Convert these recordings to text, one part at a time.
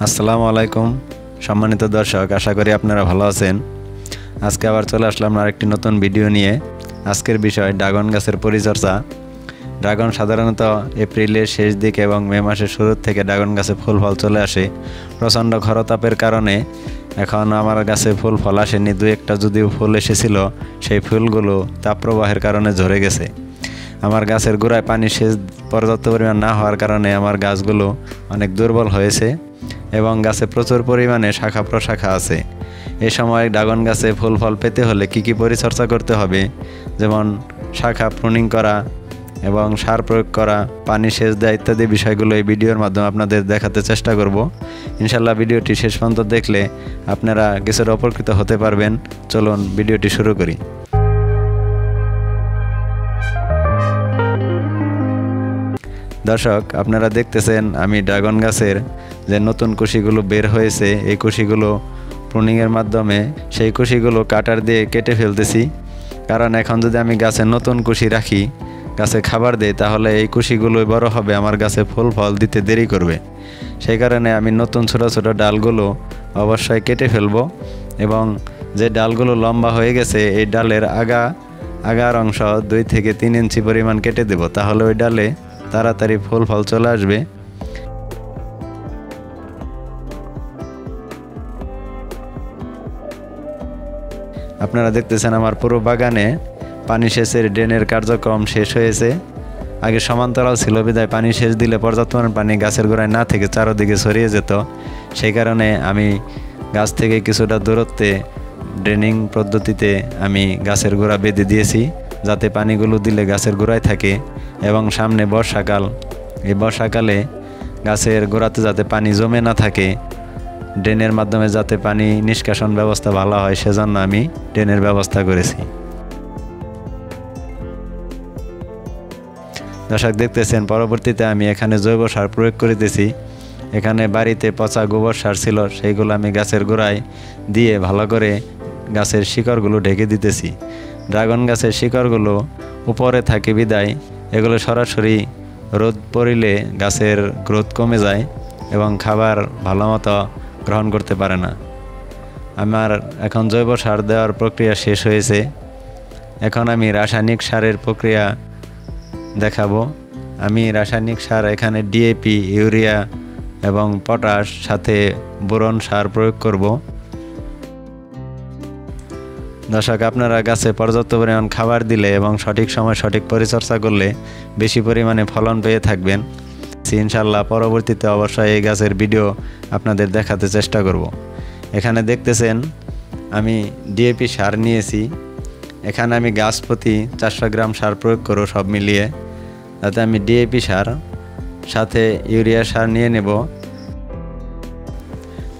আসসালামু আলাইকুম সম্মানিত দর্শক, আশা করি আপনারা ভালো আছেন। আজকে আবার চলে আসলাম আরেকটি নতুন ভিডিও নিয়ে। আজকের বিষয় ড্রাগন গাছের পরিচর্যা। ড্রাগন সাধারণত এপ্রিলের শেষ দিকে এবং মে মাসের শুরুর থেকে ড্রাগন গাছে ফুল ফল চলে আসে। প্রচণ্ড খরতাপের কারণে এখন আমার গাছে ফুল ফল আসেনি। দু একটা যদিও ফুল এসেছিল, সেই ফুলগুলো তাপপ্রবাহের কারণে ঝরে গেছে। আমার গাছের গোড়ায় পানি সেচ পর্যাপ্ত পরিমাণ না হওয়ার কারণে আমার গাছগুলো অনেক দুর্বল হয়েছে এবং গাছে প্রচুর পরিমাণে শাখা প্রশাখা আছে। এ সময় ড্রাগন গাছে ফুল ফল পেতে হলে কী পরিচর্যা করতে হবে, যেমন শাখা প্রুনিং করা এবং সার প্রয়োগ করা, পানি সেচ দেওয়া ইত্যাদি বিষয়গুলো এই ভিডিওর মাধ্যমে আপনাদের দেখাতে চেষ্টা করব। ইনশাল্লাহ ভিডিওটি শেষ পর্যন্ত দেখলে আপনারা কিছুটা উপকৃত হতে পারবেন। চলুন ভিডিওটি শুরু করি। দর্শক, আপনারা দেখতেছেন আমি ড্রাগন গাছের যে নতুন কুশিগুলো বের হয়েছে, এই কুশিগুলো প্রুনিংয়ের মাধ্যমে সেই কুশিগুলো কাটার দিয়ে কেটে ফেলতেছি। কারণ এখন যদি আমি গাছে নতুন কুশি রাখি, গাছে খাবার দেই, তাহলে এই কুশিগুলোই বড় হবে, আমার গাছে ফুল ফল দিতে দেরি করবে। সেই কারণে আমি নতুন ছোট ছোট ডালগুলো অবশ্যই কেটে ফেলবো এবং যে ডালগুলো লম্বা হয়ে গেছে এই ডালের আগার অংশ 2 থেকে 3 ইঞ্চি পরিমাণ কেটে দেব, তাহলে ওই ডালে তাড়াতাড়ি ফুল ফল চলে আসবে। আপনারা দেখতেছেন আমার পুরো বাগানে পানি সেচের ড্রেনের কার্যক্রম শেষ হয়েছে। আগে সমান্তরাল ছিল বিধায় পানি সেচ দিলে পর্যাপ্ত পরিমাণ পানি গাছের গোড়ায় না থেকে চারদিকে ছড়িয়ে যেত। সেই কারণে আমি গাছ থেকে কিছুটা দূরত্বে ড্রেনিং পদ্ধতিতে আমি গাছের গোড়া বেঁধে দিয়েছি, যাতে পানিগুলো দিলে গাছের গোড়ায় থাকে। এবং সামনে বর্ষাকাল, এই বর্ষাকালে গাছের গোড়াতে যাতে পানি জমে না থাকে, ড্রেনের মাধ্যমে যাতে পানি নিষ্কাশন ব্যবস্থা ভালো হয়, সেজন্য আমি ড্রেনের ব্যবস্থা করেছি। দর্শক দেখতেছেন পরবর্তীতে আমি এখানে জৈব সার প্রয়োগ করিতেছি। এখানে বাড়িতে পচা গোবর সার ছিল, সেইগুলো আমি গাছের গোড়ায় দিয়ে ভালো করে গাছের শিকড়গুলো ঢেকে দিতেছি। ড্রাগন গাছের শিকড়গুলো উপরে থাকে বিদায় এগুলো সরাসরি রোদ পড়িলে গাছের গ্রোথ কমে যায় এবং খাবার ভালো মতো গ্রহণ করতে পারে না। আমার এখন জৈব সার দেওয়ার প্রক্রিয়া শেষ হয়েছে। এখন আমি রাসায়নিক সারের প্রক্রিয়া দেখাবো। আমি রাসায়নিক সার এখানে ডিএপি, ইউরিয়া এবং পটাশ সাথে বোরন সার প্রয়োগ করব। দর্শক, আপনারা গাছে পর্যাপ্ত পরিমাণ খাবার দিলে এবং সঠিক সময় সঠিক পরিচর্যা করলে বেশি পরিমাণে ফলন পেয়ে থাকবেন। ইনশাল্লাহ পরবর্তীতে অবশ্যই এই গাছের ভিডিও আপনাদের দেখাতে চেষ্টা করব। এখানে দেখতেছেন আমি ডিএপি সার নিয়েছি। এখানে আমি গাছ প্রতি 400 গ্রাম সার প্রয়োগ করব সব মিলিয়ে, যাতে আমি ডিএপি সার সাথে ইউরিয়া সার নিয়ে নেব।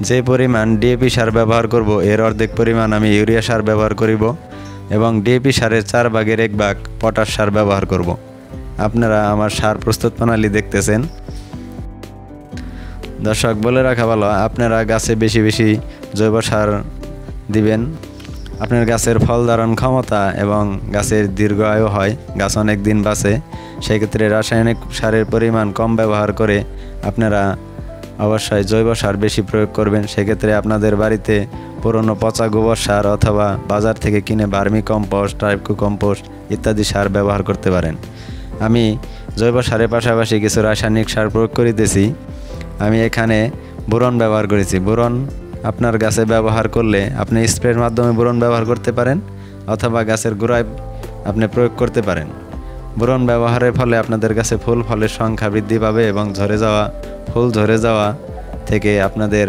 যে পরিমাণ ডিএপি সার ব্যবহার করব এর অর্ধেক পরিমাণ আমি ইউরিয়া সার ব্যবহার করিব এবং ডিএপি সারের 4 ভাগের 1 ভাগ পটাশ সার ব্যবহার করব। আপনারা আমার সার প্রস্তুত প্রণালী দেখতেছেন। দর্শক, বলে রাখা ভালো, আপনারা গাছে বেশি বেশি জৈব সার দিবেন। আপনার গাছের ফল ধারণ ক্ষমতা এবং গাছের দীর্ঘ আয়ু হয়, গাছ অনেক দিন বাঁচে। সেক্ষেত্রে রাসায়নিক সারের পরিমাণ কম ব্যবহার করে আপনারা অবশ্যই জৈব সার বেশি প্রয়োগ করবেন। সেক্ষেত্রে আপনাদের বাড়িতে পুরনো পচা গোবর সার অথবা বাজার থেকে কিনে ভার্মি কম্পোস্ট, টাইপকো কম্পোস্ট ইত্যাদি সার ব্যবহার করতে পারেন। আমি জৈব সারের পাশাপাশি কিছু রাসায়নিক সার প্রয়োগ করিতেছি। আমি এখানে বোরন ব্যবহার করেছি। বোরন আপনার গাছে ব্যবহার করলে আপনি স্প্রের মাধ্যমে বোরন ব্যবহার করতে পারেন অথবা গাছের গোড়ায় আপনি প্রয়োগ করতে পারেন। বোরন ব্যবহারের ফলে আপনাদের গাছে ফুল ফলের সংখ্যা বৃদ্ধি পাবে এবং ফুল ঝরে যাওয়া থেকে আপনাদের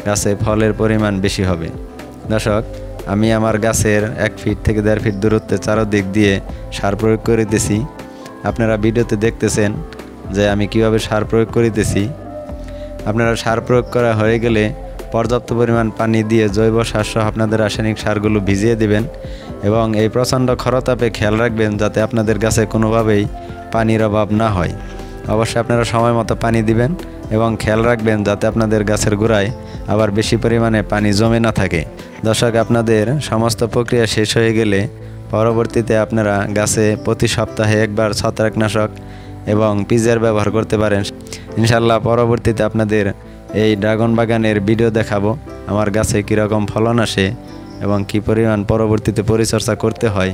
গাছে ফলের পরিমাণ বেশি হবে। দর্শক, আমি আমার গাছের 1 ফিট থেকে 1.5 ফিট দূরত্বে চারদিক দিয়ে সার প্রয়োগ করিতেছি। আপনারা ভিডিওতে দেখতেছেন যে আমি কিভাবে সার প্রয়োগ করিতেছি। আপনারা সার প্রয়োগ করা হয়ে গেলে পর্যাপ্ত পরিমাণ পানি দিয়ে জৈব সার সহ আপনাদের রাসায়নিক সারগুলো ভিজিয়ে দিবেন এবং এই প্রচণ্ড খরতাপে খেয়াল রাখবেন যাতে আপনাদের গাছে কোনোভাবেই পানির অভাব না হয়। অবশ্যই আপনারা সময় মতো পানি দিবেন এবং খেয়াল রাখবেন যাতে আপনাদের গাছের গোড়ায় আবার বেশি পরিমাণে পানি জমে না থাকে। দর্শক, আপনাদের সমস্ত প্রক্রিয়া শেষ হয়ে গেলে পরবর্তীতে আপনারা গাছে প্রতি সপ্তাহে একবার ছত্রাকনাশক এবং পিজিআর ব্যবহার করতে পারেন। ইনশাল্লাহ পরবর্তীতে আপনাদের এই ড্রাগন বাগানের ভিডিও দেখাবো, আমার গাছে কীরকম ফলন আসে এবং কী পরিমাণ পরবর্তীতে পরিচর্যা করতে হয়।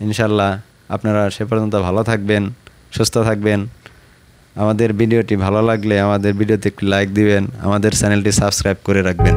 ইনশাল্লাহ আপনারা সে পর্যন্ত ভালো থাকবেন, সুস্থ থাকবেন। আমাদের ভিডিওটি ভালো লাগলে আমাদের ভিডিওতে একটি লাইক দিবেন, আমাদের চ্যানেলটি সাবস্ক্রাইব করে রাখবেন।